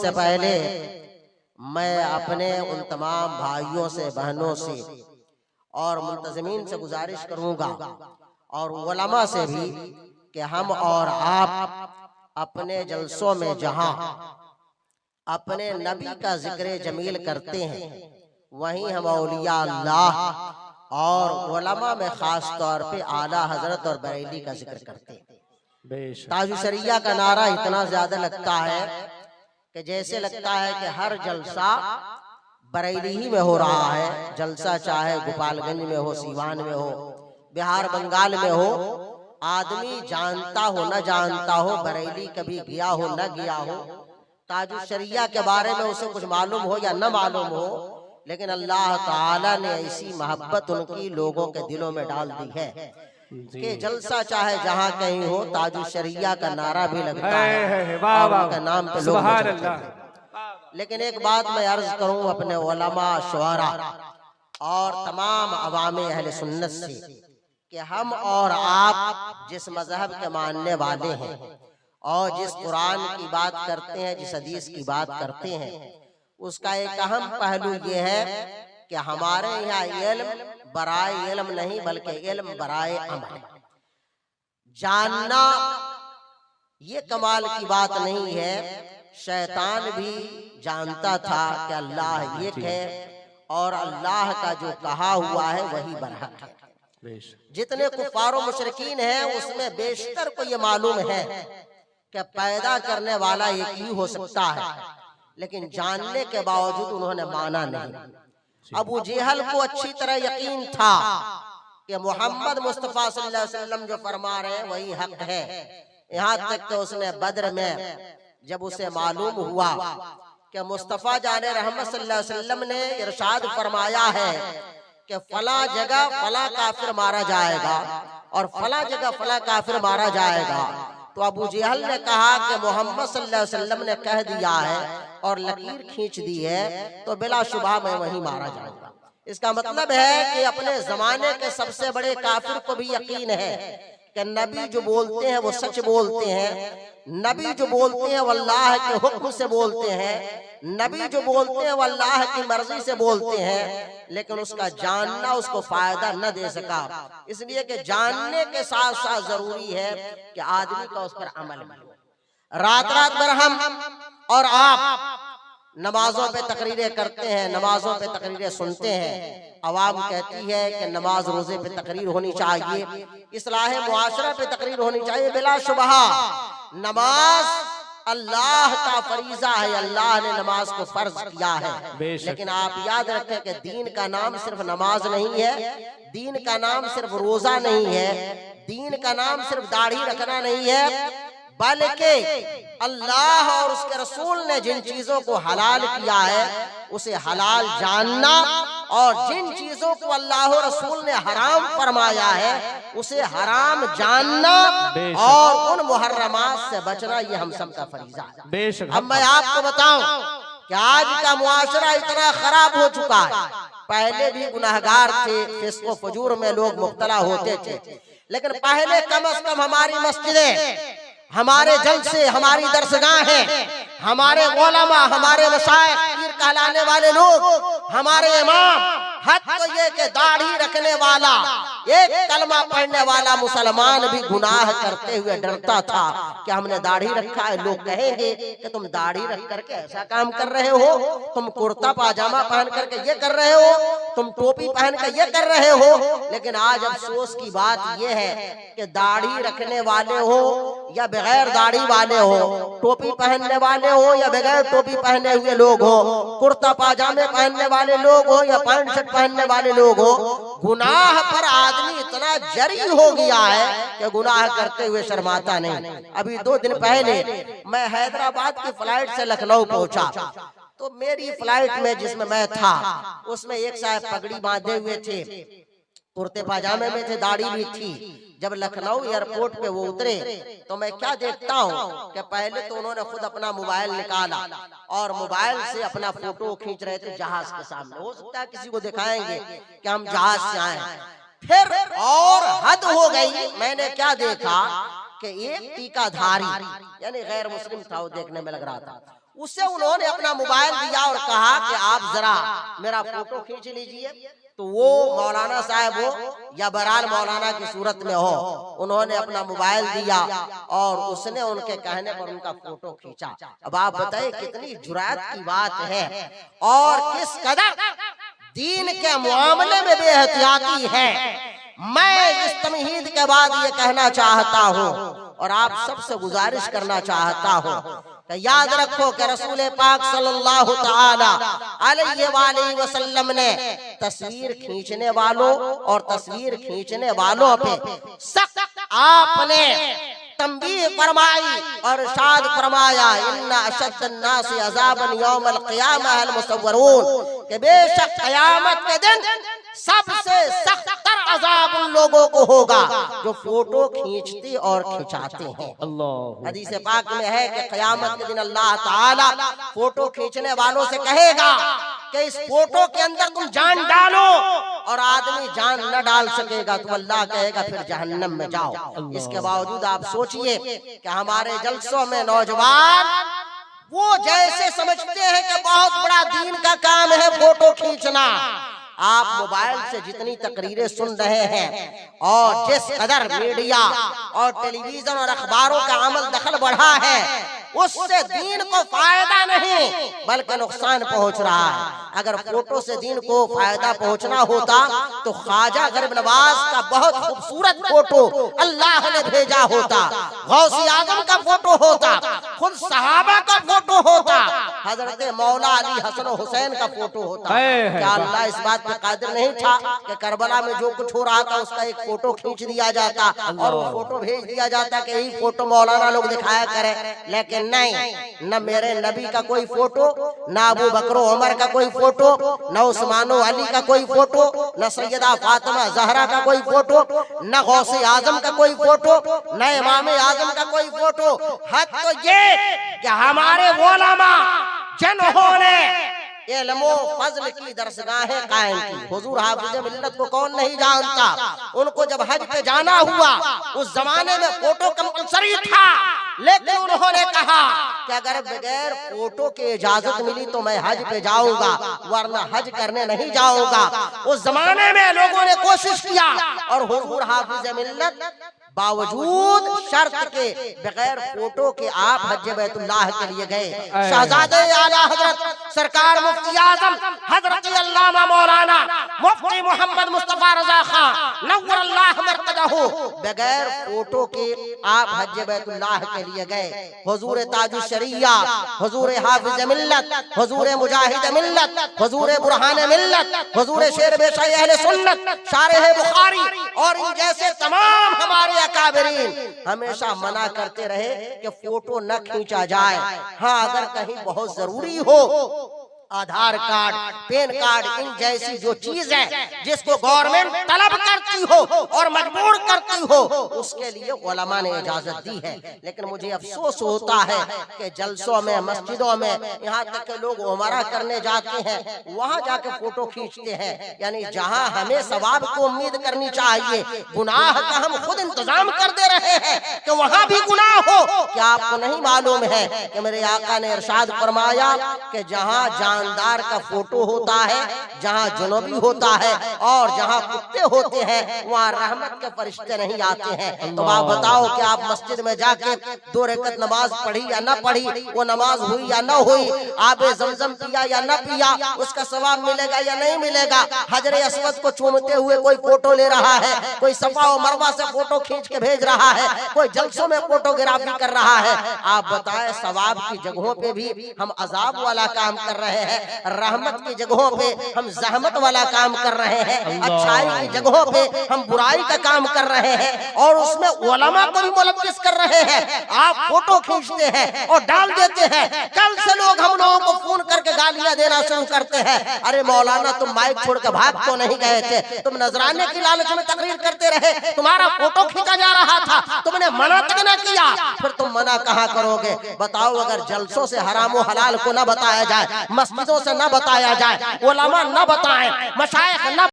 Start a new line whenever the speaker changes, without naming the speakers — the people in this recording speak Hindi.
इससे पहले मैं अपने उन तमाम भाइयों से, बहनों से और मुल्तज़मीन से गुजारिश करूंगा और उलमा से भी कि हम और आप अपने जलसों में जहां अपने नबी का जिक्र जमील करते हैं, वहीं हम औलिया अल्लाह और उलमा में खास तौर पे आला हजरत और बरेली का जिक्र करते हैं। ताजु शरिया का नारा इतना ज्यादा लगता है कि जैसे लगता है कि हर जलसा बरेली ही में हो रहा है। जलसा चाहे गोपालगंज में हो, सीवान में हो, बिहार बंगाल में हो, आदमी जानता हो न जानता हो, बरेली कभी गया हो न गया हो, ताजु शरिया के बारे में उसे कुछ मालूम हो या न मालूम हो, लेकिन अल्लाह ताला ने ऐसी मोहब्बत उनकी लोगों के दिलों में डाल दी है कि जलसा चाहे जहां कहीं हो, ताजु शरिया का नारा भी लगता है और उनके नाम पे लोग मचलते हैं। लेकिन एक बात मैं अर्ज करूं अपने उलमा, शुआरा और तमाम अवामे अहले सुन्नत से कि हम और आप जिस मजहब के मानने वाले हैं और जिस कुरान की बात करते हैं, जिस हदीस की बात करते हैं, उसका एक अहम पहलू ये है कि हमारे यहाँ इल्म बराए इल्म नहीं बल्कि इल्म बराए अमल। जानना ये कमाल की बात नहीं है। शैतान भी जानता था कि अल्लाह एक है और अल्लाह का जो कहा हुआ है वही बरहक है। जितने कुफार मुशरिकीन हैं उसमें बेशतर को ये मालूम है कि पैदा करने वाला एक ही हो सकता है, लेकिन जानने के बावजूद उन्होंने माना नहीं। अबू जेहल को अच्छी तरह यकीन था कि मोहम्मद मुस्तफा सल्लल्लाहु अलैहि वसल्लम जो फरमा रहे हैं वही हक है। यहाँ तक कि उसने बद्र में जब उसे मालूम हुआ कि मुस्तफा जाने रहमत सल्लल्लाहु अलैहि वसल्लम ने इरशाद फरमाया है कि फला जगह फला काफिर मारा जाएगा और फला जगह फला काफिर मारा जाएगा, तो अबू जेहल ने कहा कि मोहम्मद सल्लल्लाहु अलैहि वसल्लम ने कह दिया है और लकीर खींच दी है, तो बिलाशुबा मैं वहीं मारा जाऊंगा। इसका मतलब है कि अपने जमाने के सबसे बड़े काफिर को भी यकीन है कि नबी जो बोलते हैं वो सच बोलते हैं, नबी जो बोलते हैं वो अल्लाह के हुक्म से बोलते हैं, नबी जो बोलते हैं वो अल्लाह की मर्जी से बोलते हैं, लेकिन उसका जानना उसको फायदा न दे सका। इसलिए कि जानने के साथ साथ जरूरी है कि आदमी का उस पर अमल हो। रात रात भर हम और आप नमाजों पे तकरीरें करते हैं, नमाजों पे तकरीरें सुनते हैं। अवाम कहती है कि नमाज रोजे पे तकरीर होनी चाहिए, इस्लाह मुआशरा पे तकरीर होनी चाहिए। बिलाशुबहा नमाज अल्लाह का फरीजा है, अल्लाह ने नमाज को फर्ज किया है। लेकिन आप याद रखें कि दीन का नाम सिर्फ नमाज नहीं है, दीन का नाम सिर्फ रोजा नहीं है, दीन का नाम सिर्फ दाढ़ी रखना नहीं है, बल्कि अल्लाह और उसके रसूल ने जिन चीजों को हलाल किया है उसे हलाल जानना और जिन चीजों को अल्लाह और रसूल ने हराम फरमाया है उसे हराम जानना और उन मुहर्रमात से बचना, ये हम सब का फरीजा है। अब मैं आपको बताऊं कि आज का मुआशरा इतना खराब हो चुका है। पहले भी गुनाहगार थे, फिस्को फजूर में लोग मुब्तला होते थे, लेकिन पहले कम से कम हमारी मस्जिदें, हमारे जलसे, हमारी दरसगाहें, हमारे उलमा, हमारे मशाइख, पीर कहलाने वाले लोग, हमारे इमाम, हद तो ये कि दाढ़ी रखने वाला, एक कलमा पढ़ने वाला मुसलमान भी गुनाह करते हुए डरता था कि हमने दाढ़ी रखा है, लोग कहेंगे कि तुम दाढ़ी रख करके ऐसा काम कर रहे हो, तुम कुर्ता पाजामा पहन करके ये कर रहे हो, तुम टोपी पहन कर ये कर रहे हो। लेकिन आज अफसोस की बात यह है कि दाढ़ी रखने वाले हो या बगैर दाढ़ी वाले हो, टोपी पहनने वाले हो या बगैर टोपी पहने हुए लोग हो, कुर्ता पाजामे पहनने वाले लोग हो या पैंट शर्ट पहनने वाले लोग हो, गुनाह पर आदमी इतना जरी हो गया है कि गुनाह करते हुए शर्माता नहीं। अभी 2 दिन पहले मैं हैदराबाद की फ्लाइट से लखनऊ पहुंचा, तो मेरी फ्लाइट में जिसमें मैं था उसमें एक साहब पगड़ी बांधे हुए थे, कुर्ते पाजामे में थे, दाढ़ी भी थी। जब लखनऊ एयरपोर्ट पे वो उतरे तो मैं क्या देखता हूँ कि पहले तो उन्होंने खुद अपना मोबाइल निकाला और मोबाइल से अपना फोटो खींच रहे थे जहाज के सामने। हो सकता है किसी को दिखाएंगे कि हम जहाज से आए। फिर और हद हो गई, मैंने क्या देखा कि एक टीकाधारी यानी गैर मुस्लिम था, वो देखने में लग रहा था, उसे उन्होंने अपना मोबाइल दिया और कहा कि आप जरा मेरा फोटो खींच लीजिए। तो वो मौलाना साहब हो या बहरहाल मौलाना की सूरत में हो, उन्होंने अपना मोबाइल दिया और उसने उनके कहने पर उनका फोटो खींचा। अब आप बताइए कितनी जुरात की बात है और किस कदर दीन के मामले में बेहतियाती है। मैं इस तमहीद के बाद ये कहना चाहता हूँ और आप सबसे गुजारिश करना चाहता हूँ कि याद रखो कि रसूल पाक सल्लल्लाहु तआला अलैहि वसल्लम ने तस्वीर खींचने वालों और तस्वीर खींचने वालों पे सख्त आपने तंबीह फरमाई और इरशाद फरमाया, इन्ना अशद्दन्नासि अज़ाबन यौमल क़ियामह अल मुसव्वरून, कि बेशक क़यामत के दिन सबसे सख्त तर अज़ाब उन लोगों को होगा जो फोटो खींचते और खिंचाते हैं। अल्लाह हदीस पाक में है कि क़यामत के दिन अल्लाह ताला फोटो खींचने वालों से कहेगा कि इस फोटो के अंदर तुम जान डालो, और आदमी जान न डाल सकेगा तो अल्लाह कहेगा फिर जहन्नम में जाओ। इसके बावजूद आप सोचिए कि हमारे जलसों में नौजवान वो जैसे समझते हैं कि बहुत बड़ा दीन का काम है फोटो खींचना। आप मोबाइल से जितनी तकरीरें सुन रहे हैं और जिस कदर मीडिया और टेलीविजन और अखबारों का अमल दखल बढ़ा है, उससे दीन को फायदा नहीं बल्कि नुकसान पहुंच रहा है। अगर फोटो से दीन को फायदा पहुंचना होता तो ख्वाजा गरीब नवाज का बहुत खूबसूरत फोटो अल्लाह ने भेजा होता, गौसे आजम का फोटो होता, खुद सहाबा का फोटो होता, हजरत मौला अली हसन हुसैन का फोटो होता। क्या अल्लाह इस बात पे कादिर नहीं था कि करबला में जो कुछ हो रहा था उसका एक फोटो खींच दिया जाता और वो फोटो भेज दिया जाता कि यही फोटो मौलाना लोग दिखाया करें? लेकिन नहीं, न मेरे नबी का कोई फोटो, न अबू बकर उमर का कोई फोटो, न उस्मानो अली का कोई फोटो, न सैयदा फातिमा जहरा का कोई फोटो, न गौसे आजम का कोई फोटो, न इमाम आजम का कोई फोटो। हद तो ये कि हमारे उलमा जिन्होंने इल्मो फजल की दरसगाहें कायम की, हुजूर हाफिज मिल्लत को कौन नहीं जानता, उनको जब हज पे जाना हुआ उस जमाने में फोटो कंपलसरी था, लेकिन उन्होंने कहा कि अगर बगैर फोटो की इजाजत मिली तो मैं हज पे जाऊंगा वरना हज करने नहीं जाऊंगा। उस जमाने में लोगों ने कोशिश किया और हुजूर हाफिज मिल्लत बावजूद शर्त के बगैर फोटो के आप हज बैतुल्लाह के लिए गए। शहजादे आला हजरत सरकार मुफ्ती आजम हजरत अल्लामा मौलाना मुफ्ती मोहम्मद मुस्तफा रजा खान नव्वरल्लाह मरकदहू बगैर फोटो के आप हज बैतुल्लाह के लिए गए। हुजूर ताजुश शरिया, हुजूर हाफिज मिल्लत, हुजूर मुजाहिद मिल्लत, हुजूर बुरहान मिल्लत, हुजूर शेर बेशा अहले सुन्नत, शारिह बुखारी और इन जैसे तमाम हमारे अकाबरीन हमेशा मना करते रहे कि फोटो न खींचा जाए। हाँ, अगर कहीं बहुत जरूरी हो आधार कार्ड, पैन कार्ड, इन जैसी जो चीज है जिसको गवर्नमेंट तलब करती हो और मजबूर करती हो, उसके लिए उलमा ने इजाजत दी है। लेकिन मुझे अफसोस होता है कि जलसों में, मस्जिदों में, यहाँ तक के लोग उमरा करने जाते हैं, वहाँ जाके फोटो खींचते हैं। यानी जहाँ हमें सवाब को उम्मीद करनी चाहिए, गुनाह का हम खुद इंतजाम कर दे रहे हैं कि वहाँ भी गुनाह हो। क्या आपको नहीं मालूम है कि मेरे आका ने इरशाद फरमाया कि जहाँ जानदार का फोटो होता है, जहाँ जुनूबी होता है और जहाँ कुत्ते होते हैं, वहाँ रहमत के फरिश्ते नहीं आते हैं। तो आप बताओ कि आप मस्जिद में जाके 2 रकात नमाज पढ़ी या न पढ़ी, वो नमाज हुई या न हुई, आबे ज़मज़म पिया या न पिया, उसका सवाब मिलेगा या नहीं मिलेगा? हजरे अस्वद को चूमते हुए कोई फोटो ले रहा है, कोई सफा और मरवा से फोटो खींच के भेज रहा है, कोई जलसों में फोटोग्राफी कर रहा है। आप बताएं, सवाब की जगहों पे भी हम अजाब वाला काम कर रहे हैं, रहमत की जगहों पे हम जहमत वाला काम कर रहे हैं, अच्छाई की जगहों पे हम बुराई का काम कर रहे हैं और उसमें उलमा को भी मुलव्विस कर रहे हैं। आप फोटो खींचते हैं और डाल देते हैं, कल से लोग हम लोगों को फोन करके गालियां देना शुरू करते हैं। अरे मौलाना, तुम माइक छोड़ के भाग तो नहीं गए थे, तुम नजराने की लालच में तकरीर करते रहे, तुम्हारा फोटो खींचा जा रहा था, तुमने मना तक न किया, फिर तुम मना कहाँ करोगे? बताओ, अगर जलसों से हराम और हलाल को न बताया जाए, मस्जिदों से न बताया जाए, उलमा न बताएं, मशाइख न